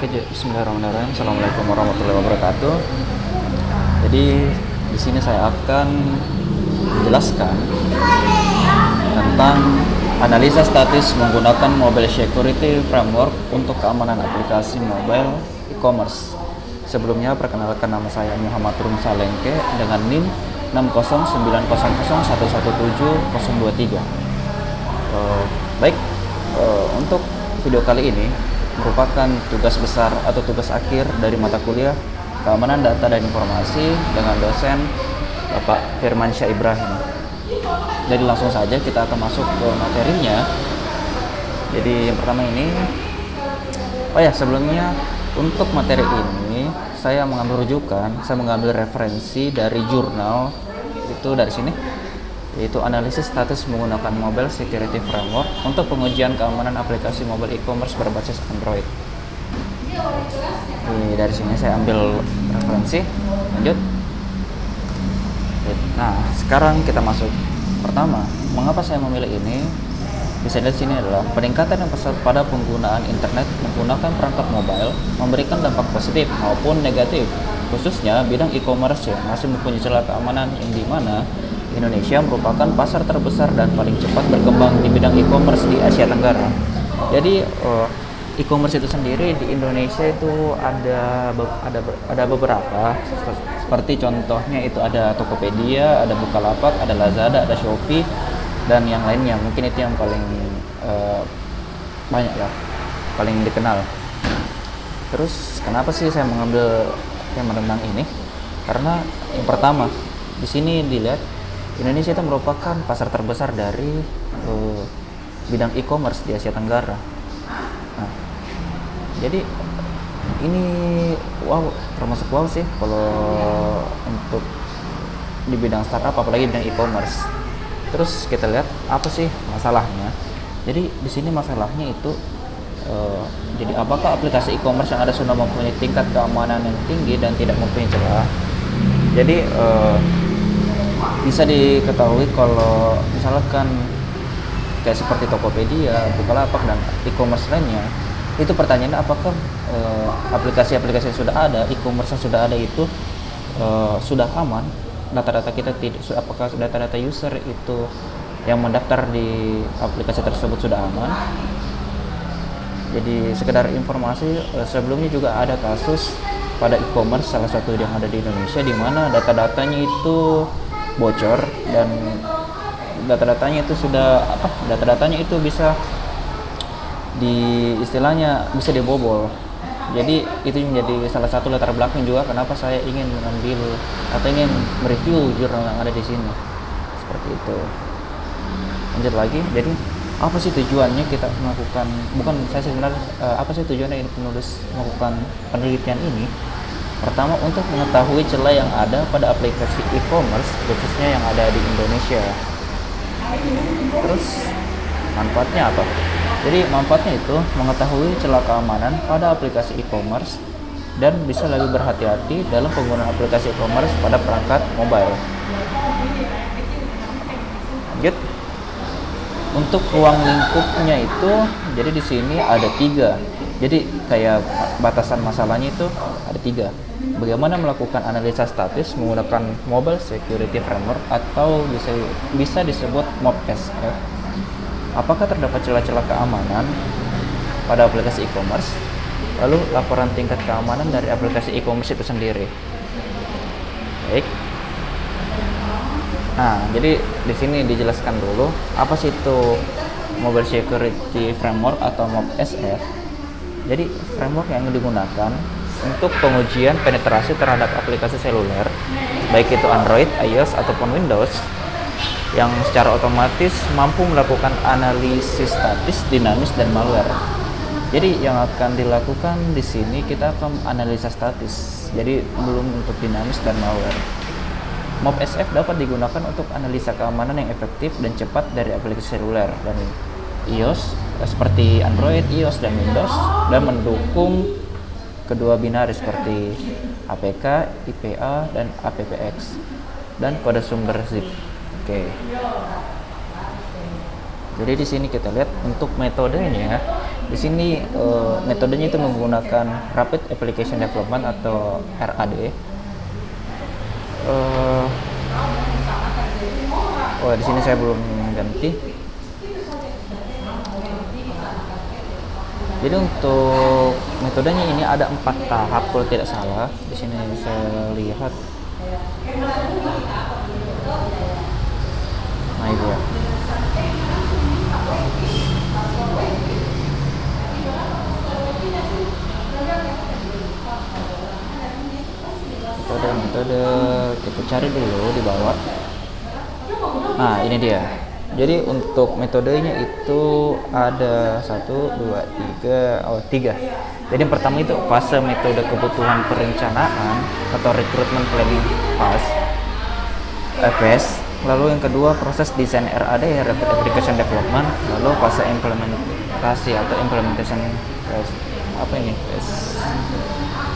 Oke, bismillahirrahmanirrahim. Assalamualaikum warahmatullahi wabarakatuh. Jadi di sini saya akan menjelaskan tentang analisa statis menggunakan Mobile Security Framework untuk keamanan aplikasi mobile e-commerce. Sebelumnya perkenalkan, nama saya Muhammad Rum Salengke dengan NIM 60900117023. Baik, untuk video kali ini merupakan tugas besar atau tugas akhir dari mata kuliah Keamanan Data dan Informasi dengan dosen Bapak Firmansyah Ibrahim. Jadi langsung saja kita akan masuk ke materinya. Jadi yang pertama ini, sebelumnya untuk materi ini saya mengambil rujukan, saya mengambil referensi dari jurnal, itu dari sini, yaitu analisis status menggunakan Mobile Security Framework untuk pengujian keamanan aplikasi mobile e-commerce berbasis Android. Dari sini saya ambil referensi. Lanjut. Nah, sekarang kita masuk. Pertama, mengapa saya memilih ini? Bisa dilihat sini adalah peningkatan yang pesat pada penggunaan internet menggunakan perangkat mobile memberikan dampak positif maupun negatif, khususnya bidang e-commerce yang masih mempunyai celah keamanan yang dimana Indonesia merupakan pasar terbesar dan paling cepat berkembang di bidang e-commerce di Asia Tenggara. Jadi e-commerce itu sendiri di Indonesia itu ada beberapa, seperti contohnya itu ada Tokopedia, ada Bukalapak, ada Lazada, ada Shopee, dan yang lainnya. Mungkin itu yang paling banyak ya, paling dikenal. Terus kenapa sih saya mengambil tema tentang ini? Karena yang pertama, di sini dilihat Indonesia itu merupakan pasar terbesar dari bidang e-commerce di Asia Tenggara. Nah, jadi ini termasuk wow sih kalau untuk di bidang startup, apalagi bidang e-commerce. Terus kita lihat apa sih masalahnya. Jadi di sini masalahnya itu jadi apakah aplikasi e-commerce yang ada sudah mempunyai tingkat keamanan yang tinggi dan tidak mempunyai celah. Jadi bisa diketahui kalau misalkan kayak seperti Tokopedia, Bukalapak, dan e-commerce lainnya, itu pertanyaannya apakah aplikasi-aplikasi yang sudah ada, e-commerce yang sudah ada itu sudah aman, data-data kita tidak, apakah data-data user itu yang mendaftar di aplikasi tersebut sudah aman. Jadi sekedar informasi, sebelumnya juga ada kasus pada e-commerce salah satu yang ada di Indonesia di mana data-datanya itu bocor dan data-datanya itu bisa istilahnya bisa dibobol. Jadi itu menjadi salah satu latar belakang juga kenapa saya ingin mengambil atau ingin mereview jurnal yang ada di sini. Seperti itu. Lanjut lagi. Jadi apa sih tujuannya kita melakukan, apa sih tujuannya ini penulis melakukan penelitian ini? Pertama, untuk mengetahui celah yang ada pada aplikasi e-commerce, khususnya yang ada di Indonesia. Terus, manfaatnya apa? Jadi, manfaatnya itu mengetahui celah keamanan pada aplikasi e-commerce dan bisa lebih berhati-hati dalam penggunaan aplikasi e-commerce pada perangkat mobile. Lanjut. Untuk ruang lingkupnya itu, jadi di sini ada 3. Jadi kayak batasan masalahnya itu ada 3. Bagaimana melakukan analisa statis menggunakan Mobile Security Framework atau bisa disebut MOBSF. Apakah terdapat celah-celah keamanan pada aplikasi e-commerce? Lalu laporan tingkat keamanan dari aplikasi e-commerce itu sendiri. Baik. Nah, jadi di sini dijelaskan dulu apa sih itu Mobile Security Framework atau MOBSF. Jadi framework yang digunakan untuk pengujian penetrasi terhadap aplikasi seluler, baik itu Android, iOS, ataupun Windows, yang secara otomatis mampu melakukan analisis statis, dinamis, dan malware. Jadi yang akan dilakukan di sini kita akan analisa statis, jadi belum untuk dinamis dan malware. MOBSF dapat digunakan untuk analisa keamanan yang efektif dan cepat dari aplikasi seluler dan iOS, seperti Android, iOS, dan Windows, dan mendukung kedua binari seperti APK, IPA, dan APPX, dan kode sumber zip. Oke. Jadi di sini kita lihat untuk metodenya Di sini metodenya itu menggunakan Rapid Application Development atau RAD. Di sini saya belum ganti. Jadi untuk metodenya ini ada 4 tahap kalau tidak salah. Di sini saya lihat. Nah itu ya. Metode kita cari dulu di bawah. Nah ini dia. Jadi untuk metodenya itu ada 1, 2, 3. Jadi yang pertama itu fase metode kebutuhan perencanaan atau recruitment planning phase. Lalu yang kedua proses desain RAD, Rapid Application Development. Lalu fase implementasi atau implementation phase. Apa ini?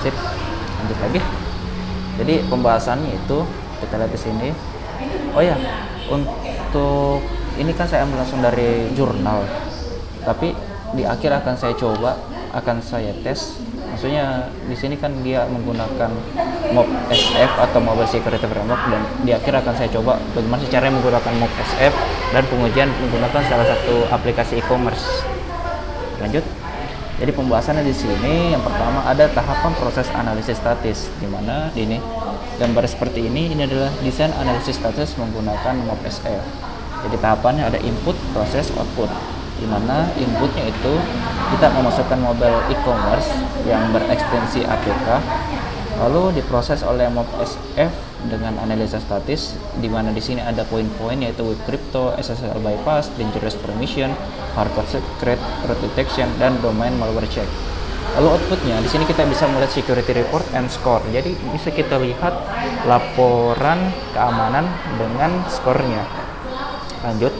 Sip. Lanjut lagi. Jadi pembahasannya itu kita lihat di sini. Oh ya, untuk ini kan saya ambil langsung dari jurnal. Tapi di akhir akan saya tes. Maksudnya di sini kan dia menggunakan Mob SF atau Mobile Security Framework, dan di akhir akan saya coba bagaimana caranya menggunakan Mob SF dan pengujian menggunakan salah satu aplikasi e-commerce. Lanjut. Jadi pembahasannya di sini yang pertama ada tahapan proses analisis statis, di mana ini gambar seperti ini adalah desain analisis statis menggunakan Mob SF. Jadi tahapannya ada input, proses, output. Di mana inputnya itu kita memasukkan mobile e-commerce yang berekstensi APK, lalu diproses oleh Mob SF dengan analisa statis, di mana di sini ada poin-poin yaitu web crypto, SSL bypass, dangerous permission, hardcode secret, root detection, dan domain malware check. Lalu outputnya di sini kita bisa melihat security report and score. Jadi bisa kita lihat laporan keamanan dengan skornya. Lanjut.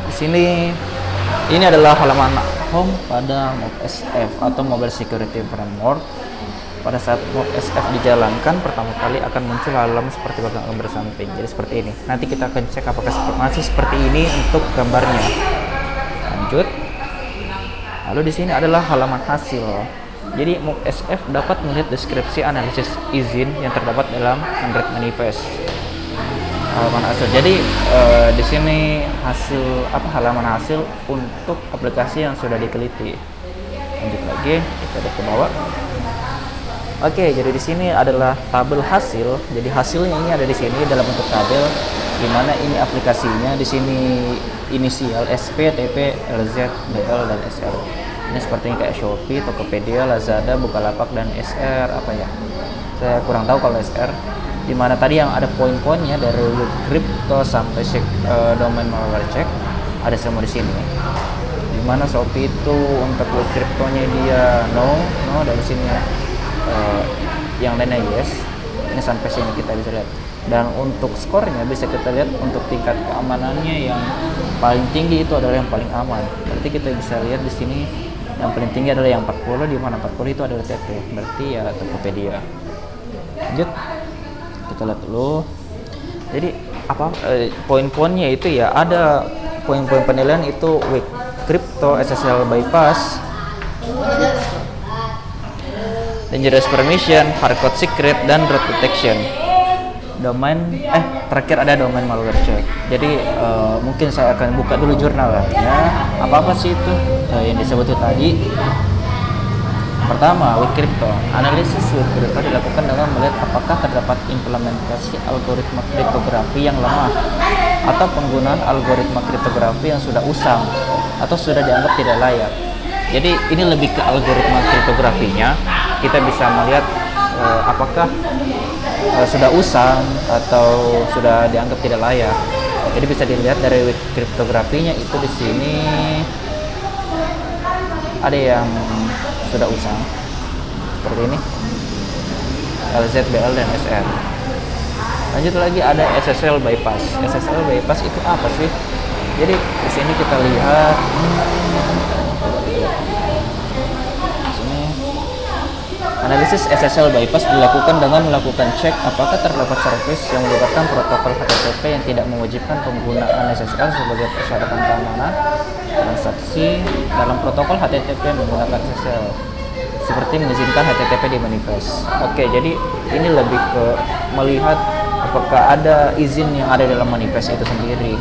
Di sini ini adalah halaman home pada Mob SF atau Mobile Security Framework. Pada saat Mob SF dijalankan pertama kali akan muncul halaman seperti gambar samping. Jadi seperti ini. Nanti kita akan cek apakah masih seperti ini untuk gambarnya. Lanjut. Lalu di sini adalah halaman hasil. Jadi Mob SF dapat melihat deskripsi analisis izin yang terdapat dalam Android Manifest. Halaman hasil. Jadi di sini halaman hasil untuk aplikasi yang sudah diteliti. Lanjut lagi, kita lihat ke bawah. Oke, jadi di sini adalah tabel hasil. Jadi hasilnya ini ada di sini dalam bentuk tabel, di mana ini aplikasinya. Di sini inisial SP, TP, LZ, BL, dan SR. Ini sepertinya kayak Shopee, Tokopedia, Lazada, Bukalapak, dan SR apa ya? Saya kurang tahu kalau SR. Di mana tadi yang ada poin-poinnya dari web crypto sampai domain malware check ada semua di sini. Di mana Shopee itu untuk web cryptonya dia no dari sini. Yang lainnya yes. Ini sampai sini kita bisa lihat. Dan untuk skornya bisa kita lihat untuk tingkat keamanannya yang paling tinggi itu adalah yang paling aman. Berarti kita bisa lihat di sini yang paling tinggi adalah yang 40, di mana 40 itu adalah TP. Berarti ya Tokopedia. Lanjut. Kita lihat dulu. Jadi poin-poinnya itu ya ada poin-poin penilaian itu web crypto, SSL bypass, dangerous permission, hardcode secret, dan root detection. Domain terakhir ada domain malware check. Jadi mungkin saya akan buka dulu jurnalnya. Apa sih itu yang disebut tadi? Pertama, web crypto. Analisis web crypto dilakukan dengan melihat apakah terdapat implementasi algoritma kriptografi yang lemah atau penggunaan algoritma kriptografi yang sudah usang atau sudah dianggap tidak layak. Jadi ini lebih ke algoritma kriptografinya. Kita bisa melihat apakah sudah usang atau sudah dianggap tidak layak. Jadi bisa dilihat dari web kriptografinya itu di sini ada yang sudah usang seperti ini, LZ, BL, dan SR. Lanjut lagi ada SSL bypass. SSL bypass itu apa sih? Jadi di sini kita lihat analisis SSL bypass dilakukan dengan melakukan cek apakah terdapat service yang melibatkan protokol HTTP yang tidak mewajibkan penggunaan SSL sebagai persyaratan keamanan transaksi dalam protokol HTTP menggunakan SSL seperti mengizinkan HTTP di manifest. Oke, jadi ini lebih ke melihat apakah ada izin yang ada dalam manifest itu sendiri.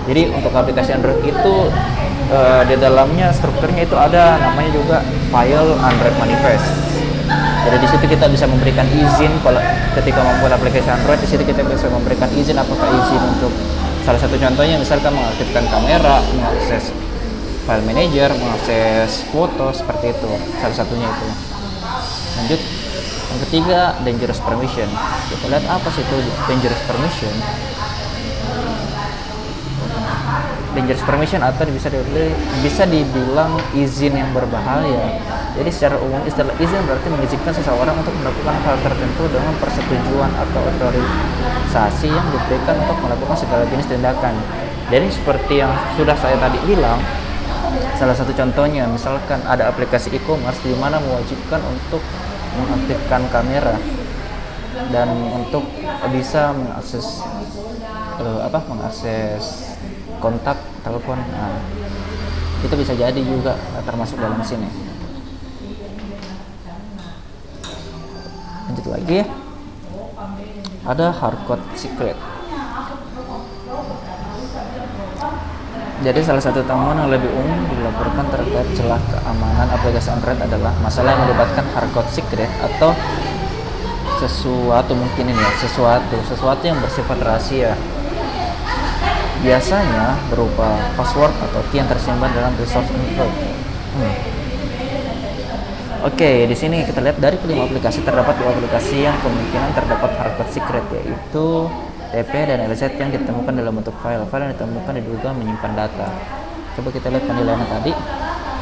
Jadi untuk aplikasi Android itu di dalamnya strukturnya itu ada namanya juga file Android manifest. Jadi di situ kita bisa memberikan izin kalau ketika membuat aplikasi Android, di situ kita bisa memberikan izin apakah izin untuk salah satu contohnya misalkan mengaktifkan kamera, mengakses file manager, mengakses foto seperti itu. Salah satunya itu. Lanjut, yang ketiga dangerous permission. Kita lihat apa sih itu dangerous permission. Dangerous permission atau bisa dibilang izin yang berbahaya. Jadi secara umum istilah izin berarti mengizinkan seseorang untuk melakukan hal tertentu dengan persetujuan atau otorisasi yang diberikan untuk melakukan segala jenis tindakan. Jadi seperti yang sudah saya tadi bilang, salah satu contohnya misalkan ada aplikasi e-commerce di mana mewajibkan untuk mengaktifkan kamera dan untuk bisa mengakses mengakses kontak telepon. Nah, itu bisa jadi juga termasuk dalam sini. Lanjut lagi ya. Ada hardcode secret. Jadi salah satu temuan yang lebih umum dilaporkan terkait celah keamanan aplikasi Android adalah masalah yang melibatkan hardcode secret atau sesuatu yang bersifat rahasia. Biasanya berupa password atau key yang tersimpan dalam resource Android. Oke, di sini kita lihat dari kelima aplikasi terdapat 2 aplikasi yang kemungkinan terdapat hardcode secret, yaitu TP dan LZ yang ditemukan dalam bentuk file yang ditemukan diduga menyimpan data. Coba kita lihat penilaiannya tadi.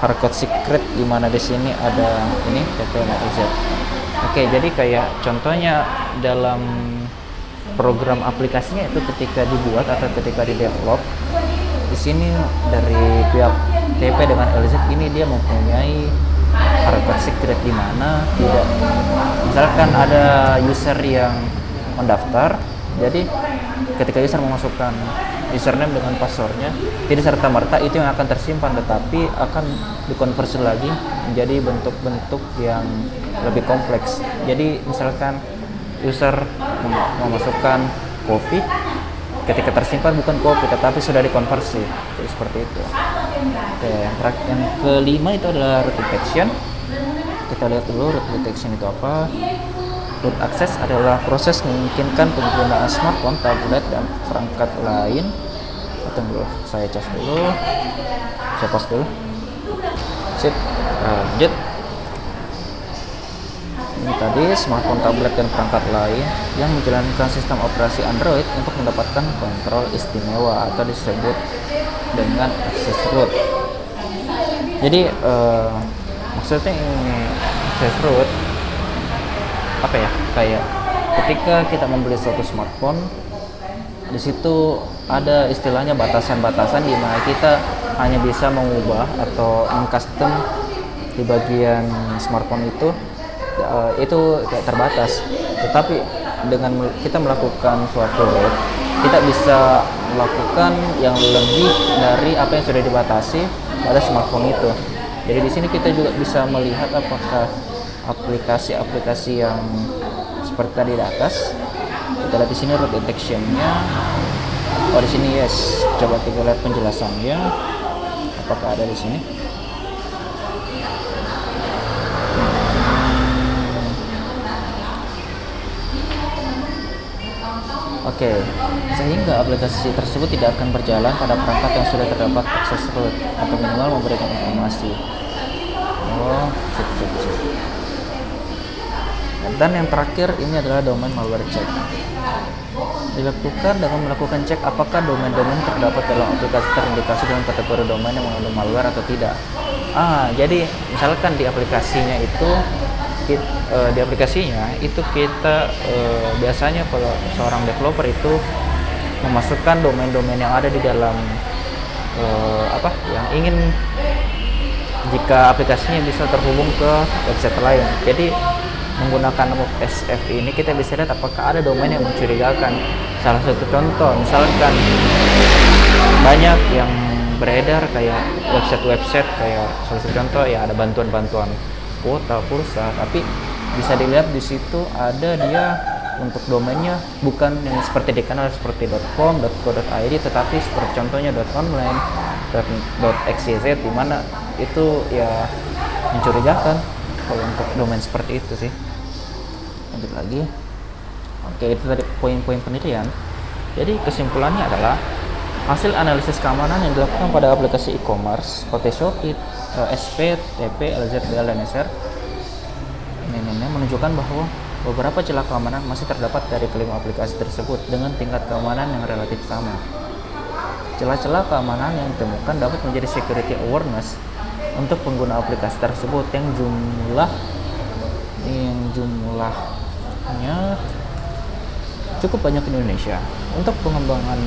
Hardcode secret di mana di sini ada ini TP dan LZ. Oke, jadi kayak contohnya dalam program aplikasinya itu ketika dibuat atau ketika di develop, di sini dari pihak TP dengan LZ ini dia mempunyai hardcode secret di mana tidak, misalkan ada user yang mendaftar, jadi ketika user memasukkan username dengan passwordnya tidak serta-merta itu yang akan tersimpan, tetapi akan dikonversi lagi menjadi bentuk-bentuk yang lebih kompleks. Jadi misalkan user memasukkan kopi, ketika tersimpan bukan kopi tetapi sudah dikonversi. Jadi seperti itu. Oke, yang kelima itu adalah root detection. Kita lihat dulu root detection itu apa. Root access adalah proses memungkinkan penggunaan smartphone, tablet, dan perangkat lain. Tunggu dulu, saya cas dulu, saya pause dulu. Sip, lanjut. Ini tadi smartphone, tablet, dan perangkat lain yang menjalankan sistem operasi Android untuk mendapatkan kontrol istimewa atau disebut dengan access root. Jadi maksudnya ini access root apa ya, kayak ketika kita membeli suatu smartphone, di situ ada istilahnya batasan-batasan di mana kita hanya bisa mengubah atau mengcustom di bagian smartphone itu kayak terbatas. Tetapi dengan kita melakukan suatu root, kita bisa melakukan yang lebih dari apa yang sudah dibatasi pada smartphone itu. Jadi di sini kita juga bisa melihat apakah aplikasi-aplikasi yang seperti tadi di atas. Kita lihat di sini root detection-nya. Oh, di sini yes. Coba kita lihat penjelasannya. Apakah ada di sini? Oke, sehingga aplikasi tersebut tidak akan berjalan pada perangkat yang sudah terdapat access root atau minimal memberikan informasi. Oh, sip. Dan yang terakhir ini adalah domain malware check. Dilakukan dengan melakukan cek apakah domain-domain terdapat dalam aplikasi terindikasi dalam kategori domain yang mengandung malware atau tidak. Jadi misalkan di aplikasinya itu kita biasanya kalau seorang developer itu memasukkan domain-domain yang ada di dalam yang ingin jika aplikasinya bisa terhubung ke website lain. Jadi menggunakan SF ini kita bisa lihat apakah ada domain yang mencurigakan. Salah satu contoh misalkan banyak yang beredar kayak website kayak salah satu contoh ya ada bantuan-bantuan kuota pulsa, tapi bisa dilihat di situ ada dia untuk domainnya bukan yang seperti dikenal seperti .com, .co.id, tetapi seperti contohnya .online, .xyz, di mana itu ya mencurigakan kalau untuk domain seperti itu sih. Lanjut lagi. Oke, itu tadi poin-poin penelitian. Jadi kesimpulannya adalah hasil analisis keamanan yang dilakukan pada aplikasi e-commerce seperti Shopee, SP, TP, LZDL, dan SR ini menunjukkan bahwa beberapa celah keamanan masih terdapat dari kelima aplikasi tersebut dengan tingkat keamanan yang relatif sama. Celah-celah keamanan yang ditemukan dapat menjadi security awareness untuk pengguna aplikasi tersebut yang jumlahnya cukup banyak di Indonesia. Untuk pengembangan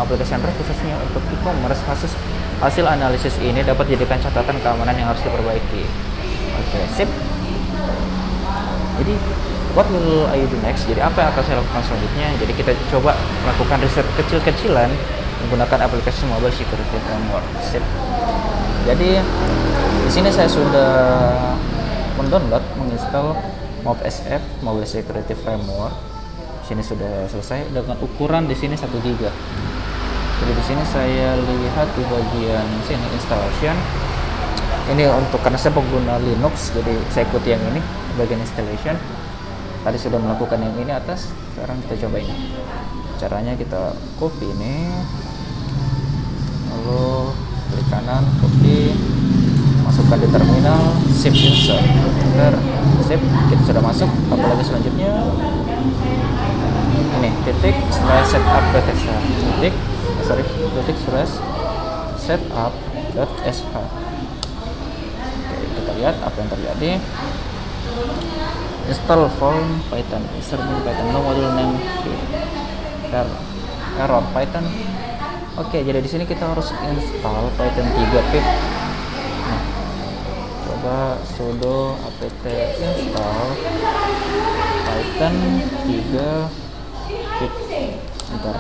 aplikasi Android khususnya untuk e-commerce, hasil analisis ini dapat dijadikan catatan keamanan yang harus diperbaiki. Oke, sip. Jadi what will I do next? Jadi apa yang akan saya lakukan selanjutnya? Jadi kita coba melakukan riset kecil-kecilan menggunakan aplikasi mobile security framework. Sip. Jadi di sini saya sudah menginstal MobSF Mobile Security Framework. Di sini sudah selesai dengan ukuran di sini 1 GB. Jadi di sini saya lihat di bagian sini installation. Ini untuk karena saya pengguna Linux, jadi saya ikuti yang ini bagian installation. Tadi sudah melakukan yang ini atas, sekarang kita coba ini. Caranya kita copy ini, lalu klik kanan, copy, masukkan di terminal, save insert, enter, save. Kita sudah masuk. Apalagi selanjutnya ini /setup.sh /setup.sh. Oke, kita lihat apa yang terjadi. Install form Python, insert Python, no module name error Python. Oke, jadi di sini kita harus install Python 3 pip. Nah, coba sudo apt install Python 3 pip. Bentar,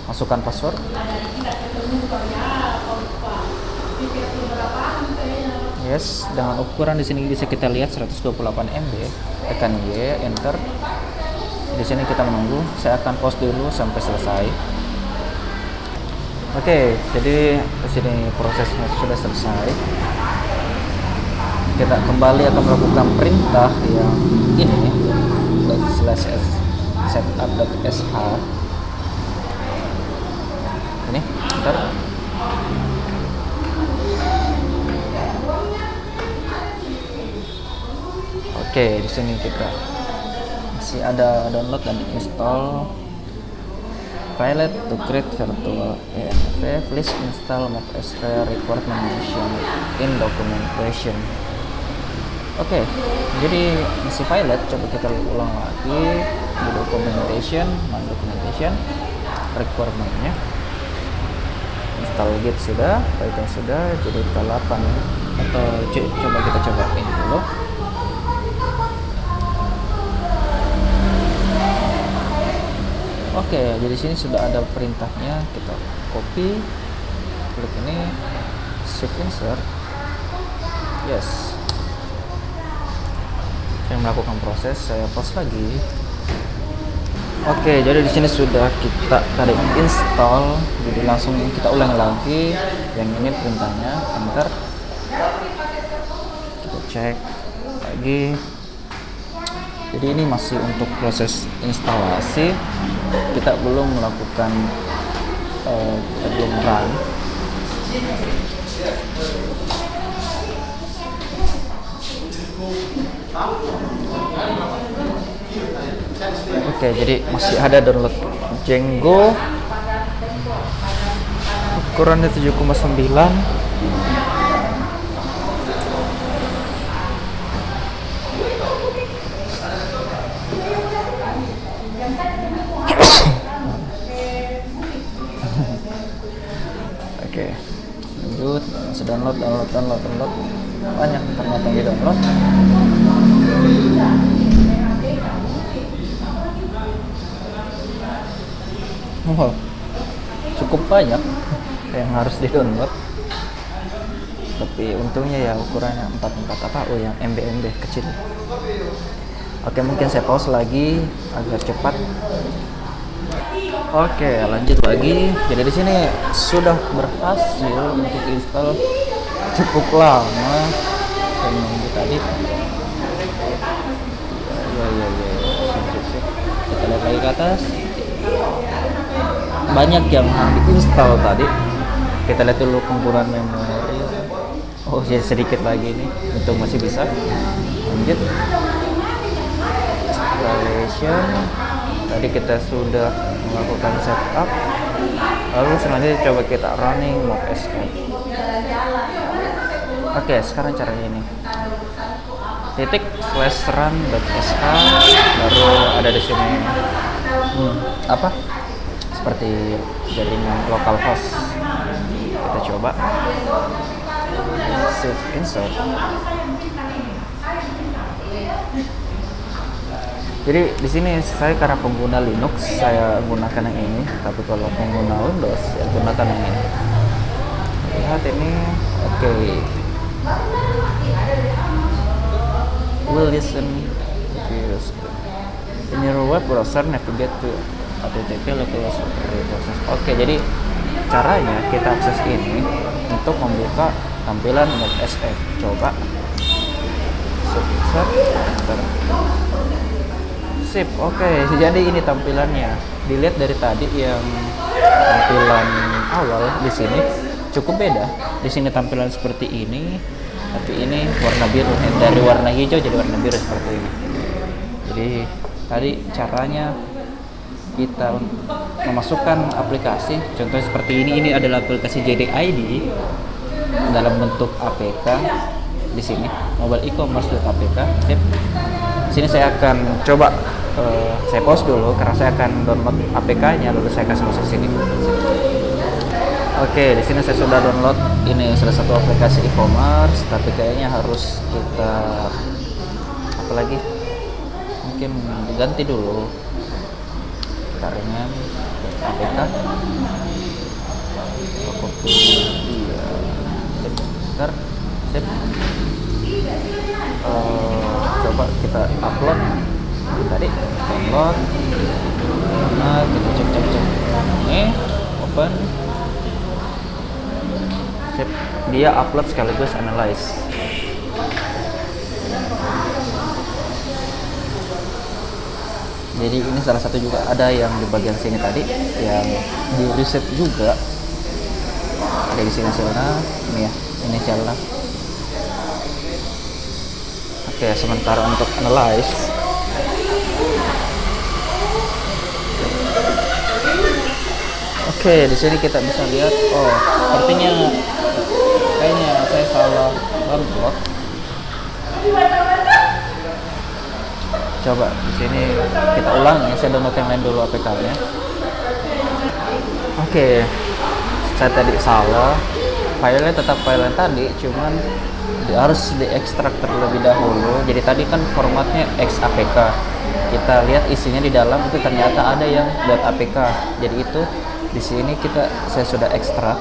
masukkan password. Yes, dengan ukuran di sini bisa kita lihat 128 MB. Tekan Y, enter. Di sini kita menunggu. Saya akan pause dulu sampai selesai. Oke, jadi di sini prosesnya sudah selesai. Kita kembali akan melakukan perintah yang ini /setup.sh. Ini, bentar. Oke, di sini kita masih ada download dan install file to create virtual env. Please install MobSF requirement mentioned in documentation. Oke, jadi masih pilot. Coba kita ulang lagi di documentation, requirementnya. Install Git sudah, Python sudah, jadi kita 8 atau coba kita cobain dulu. Oke, jadi sini sudah ada perintahnya. Kita copy, klik ini, shift insert, yes. Saya melakukan proses, saya pause lagi. Oke, jadi di sini sudah kita tadi install, jadi langsung kita ulangi lagi. Yang ini perintahnya, enter. Kita cek lagi. Jadi ini masih untuk proses instalasi. Kita belum melakukan belum run. Oke, jadi masih ada download Django. Ukurannya 7,9. Oke, lanjut, masih download. Banyak ternyata yang di download. Wow, cukup banyak. yang harus di download. Tapi untungnya ya ukurannya 44 apa, oh yang MB kecil. Oke, mungkin saya pause lagi agar cepat. Oke, lanjut lagi. Jadi di sini sudah berhasil untuk install cukup lama. Saya nunggu tadi. Ya. Sip. Kita lihat lagi ke atas. Banyak yang diinstal tadi. Kita lihat dulu penggunaan memori. Oh, jadi sedikit lagi nih. Untung masih bisa. Lanjut. Installation. Tadi kita sudah melakukan setup. Lalu selanjutnya coba kita running mode escape. Oke, sekarang caranya ini. /run.sh, baru ada di sini apa? Seperti jaringan localhost. Kita coba save insert. Jadi di sini saya karena pengguna Linux, saya gunakan yang ini. Tapi kalau pengguna Windows, ya gunakan yang ini. Lihat ini, oke. Will listen views. In your web browser, navigate to http localhost process. Oke, jadi caranya kita akses ini untuk membuka tampilan mode SF. Coba sip. Oke, jadi ini tampilannya. Dilihat dari tadi yang tampilan awal di sini cukup beda. Di sini tampilan seperti ini, tapi ini warna biru. Dari warna hijau jadi warna biru seperti ini. Jadi tadi caranya kita memasukkan aplikasi, contohnya seperti ini. Ini adalah aplikasi JDID dalam bentuk APK. Di sini mobile e-commerce.apk. Di sini saya akan coba saya pause dulu karena saya akan download APK-nya, lalu saya kasih masuk sini. Oke, di sini saya sudah download ini salah satu aplikasi e-commerce, tapi kayaknya harus kita apa lagi? Mungkin diganti dulu. Jaringan APK. Copy dia. Bentar. Sip. Coba kita upload tadi download. Nah, kita cek ini open. Sip. Dia upload sekaligus analyze. Jadi ini salah satu juga ada yang di bagian sini tadi yang di reset juga. Ada di sini hasilnya, ini ya, ini hasilnya. Oke, sementara untuk analyze oke, di sini kita bisa lihat, oh, sepertinya kayaknya saya salah download. Coba di sini kita ulang ya, saya download yang lain dulu APK-nya. Oke, saya tadi salah. Filenya tetap file yang tadi, cuman harus diekstrak terlebih dahulu. Jadi tadi kan formatnya .apk. Kita lihat isinya di dalam itu ternyata ada yang .apk. Jadi itu di sini saya sudah ekstrak.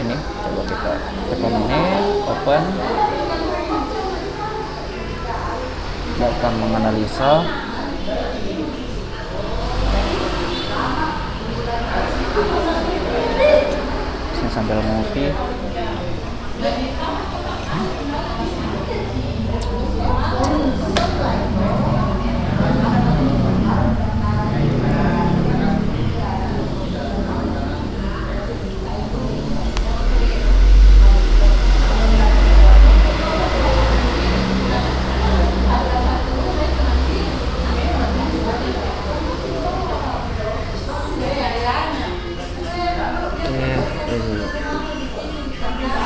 Ini coba kita tekan ini, open. Dia akan menganalisa. Saya sambil ngopi.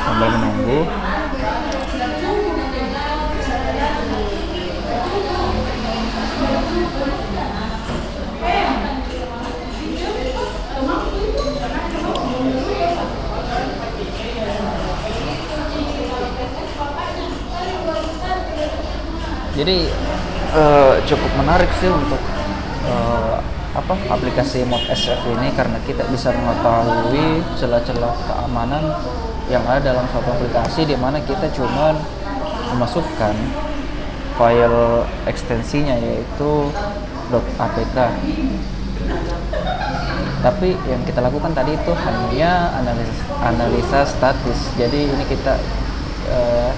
Sambil menunggu. Jadi cukup menarik sih untuk apa aplikasi Mob SF ini karena kita bisa mengetahui celah-celah keamanan yang ada dalam suatu aplikasi, di mana kita cuman memasukkan file ekstensinya yaitu .apk. Tapi yang kita lakukan tadi itu hanya analisa statis. Jadi ini kita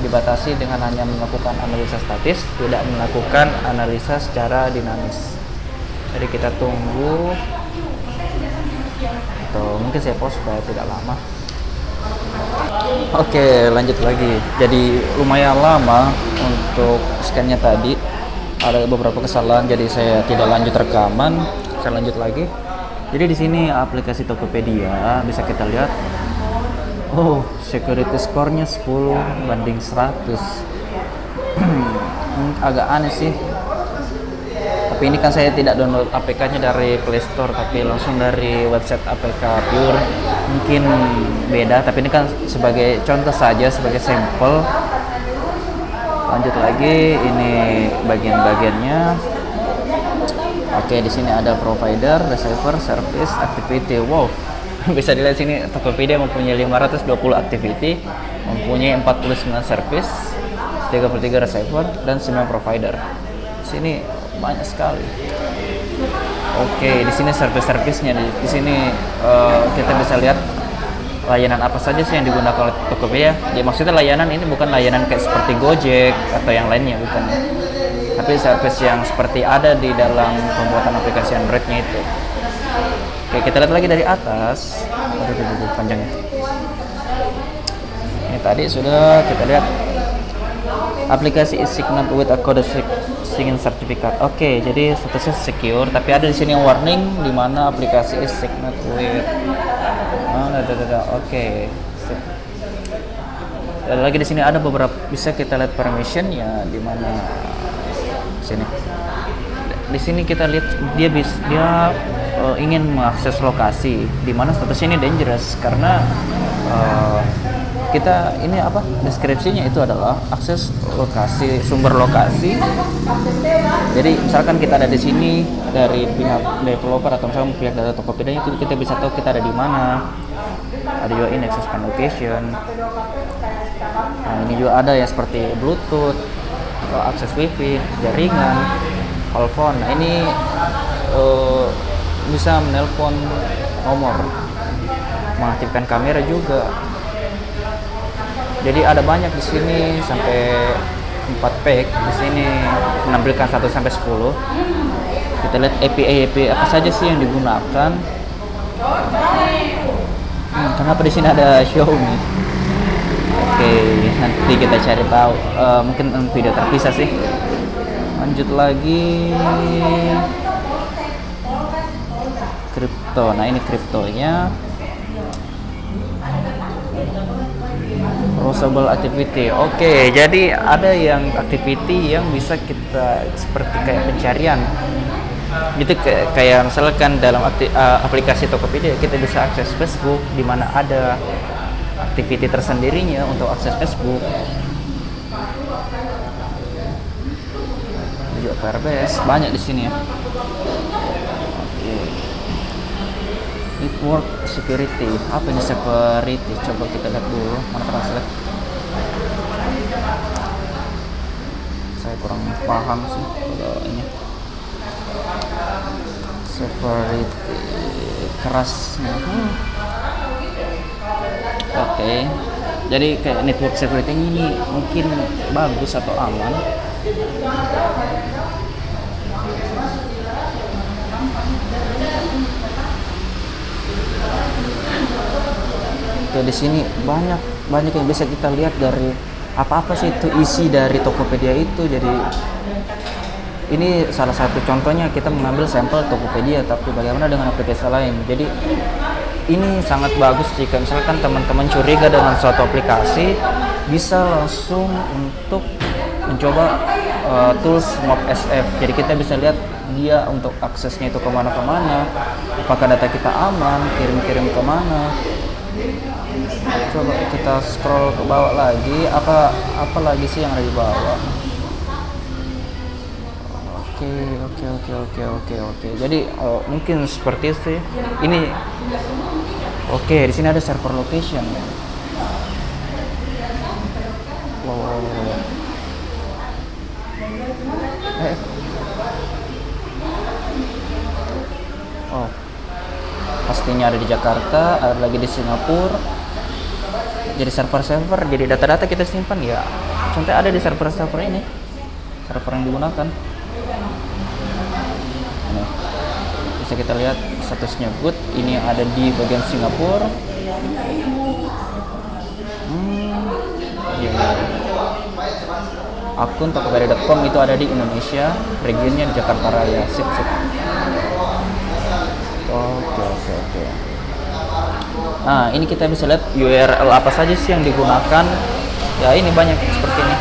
dibatasi dengan hanya melakukan analisa statis, tidak melakukan analisa secara dinamis. Jadi kita tunggu, atau mungkin saya pause supaya tidak lama. Oke, lanjut lagi. Jadi lumayan lama untuk scan-nya tadi. Ada beberapa kesalahan, jadi saya tidak lanjut rekaman. Saya lanjut lagi. Jadi di sini aplikasi Tokopedia bisa kita lihat. Oh, security score-nya 10/100. Agak aneh sih. Tapi ini kan saya tidak download APK-nya dari Play Store, tapi langsung dari website APK Pure. Mungkin beda, tapi ini kan sebagai contoh saja, sebagai sampel. Lanjut lagi, ini bagian-bagiannya. Oke, di sini ada provider, receiver, service, activity. Wow, bisa dilihat sini Tokopedia mempunyai 520 activity, mempunyai 49 service, 33 receiver, dan 9 provider. Sini banyak sekali. Oke, di sini service-servicenya. Di sini kita bisa lihat layanan apa saja sih yang digunakan oleh Tokopedia. Jadi maksudnya layanan ini bukan layanan kayak seperti Gojek atau yang lainnya, bukan. Tapi service yang seperti ada di dalam pembuatan aplikasi Android-nya itu. Oke, kita lihat lagi dari atas. Aduh, panjangnya. Ini tadi sudah kita lihat aplikasi is signed with a code sign certificate. Oke, jadi statusnya secure, tapi ada di sini yang warning di mana aplikasi is signed with. Oke. Dan lagi di sini ada beberapa, bisa kita lihat permission ya, di mana sini. Di sini kita lihat dia ingin mengakses lokasi di mana statusnya ini dangerous karena kita ini apa deskripsinya itu adalah akses lokasi, sumber lokasi. Jadi misalkan kita ada di sini dari pihak developer atau misalkan pihak dari Tokopedia, itu kita bisa tahu kita ada di mana. Ada juga in access find location. Nah, ini juga ada ya seperti Bluetooth, akses WiFi, jaringan, call phone. Nah, ini bisa menelpon nomor, mengaktifkan kamera juga. Jadi ada banyak di sini sampai 4 pack. Di sini menampilkan 1 sampai 10. Kita lihat API apa saja sih yang digunakan. Kenapa di sini ada Xiaomi? Oke, nanti kita cari tahu. Mungkin video terpisah sih. Lanjut lagi. Kripto. Nah, ini kriptonya. Browsable activity. Oke, jadi ada yang activity yang bisa kita seperti kayak pencarian. Gitu kayak misalkan dalam aplikasi Tokopedia kita bisa akses Facebook di mana ada activity tersendirinya untuk akses Facebook. Juga Firebase banyak di sini ya. Oke. Network security. Apa ini security? Coba kita lihat dulu. Mana translate? Saya kurang paham sih kalau ini. Security kerasnya. Oke. Jadi kayak network security ini mungkin bagus atau aman. Di sini banyak yang bisa kita lihat dari apa sih itu isi dari Tokopedia itu. Jadi ini salah satu contohnya, kita mengambil sampel Tokopedia, tapi bagaimana dengan aplikasi lain. Jadi ini sangat bagus jika misalkan teman-teman curiga dengan suatu aplikasi, bisa langsung untuk mencoba tools Mob SF. Jadi kita bisa lihat dia untuk aksesnya itu kemana-kemana, apakah data kita aman, kirim-kirim kemana. Coba kita scroll ke bawah lagi, apa lagi sih yang ada di bawah. Oke, oke, oke, oke, oke, oke. Jadi mungkin seperti itu ya. Ini oke, di sini ada server location. Wow, wow, wow, wow. Eh, oh, pastinya ada di Jakarta, ada lagi di Singapura. Jadi server-server, jadi data-data kita simpan ya. Sampai ada di server-server ini, server yang digunakan. Nah, bisa kita lihat statusnya good. Ini ada di bagian Singapura. Iya, iya. Akun tokopedia.com itu ada di Indonesia, regionnya di Jakarta Raya. Sip, sip. Oke, oke, oke. Nah, ini kita bisa lihat URL apa saja sih yang digunakan. Ya, ini banyak seperti ini.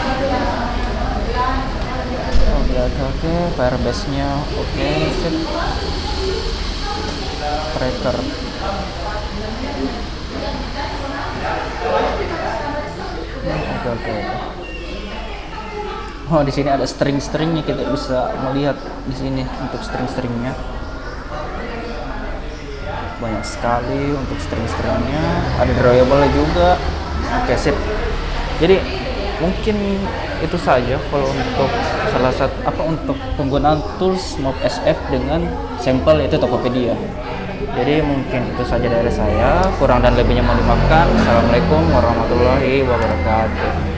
Oke, oke, oke. Firebase-nya oke, sip. Tracker. Oke, oke, oke. Oh, di sini ada string-stringnya, kita bisa melihat di sini untuk string-stringnya. Banyak sekali untuk string-stringnya, ada drawable juga. Oke, sip. Jadi mungkin itu saja kalau untuk salah satu untuk penggunaan tools Mob SF dengan sampel itu Tokopedia. Jadi mungkin itu saja dari saya, kurang dan lebihnya mohon dimaafkan. Assalamualaikum warahmatullahi wabarakatuh.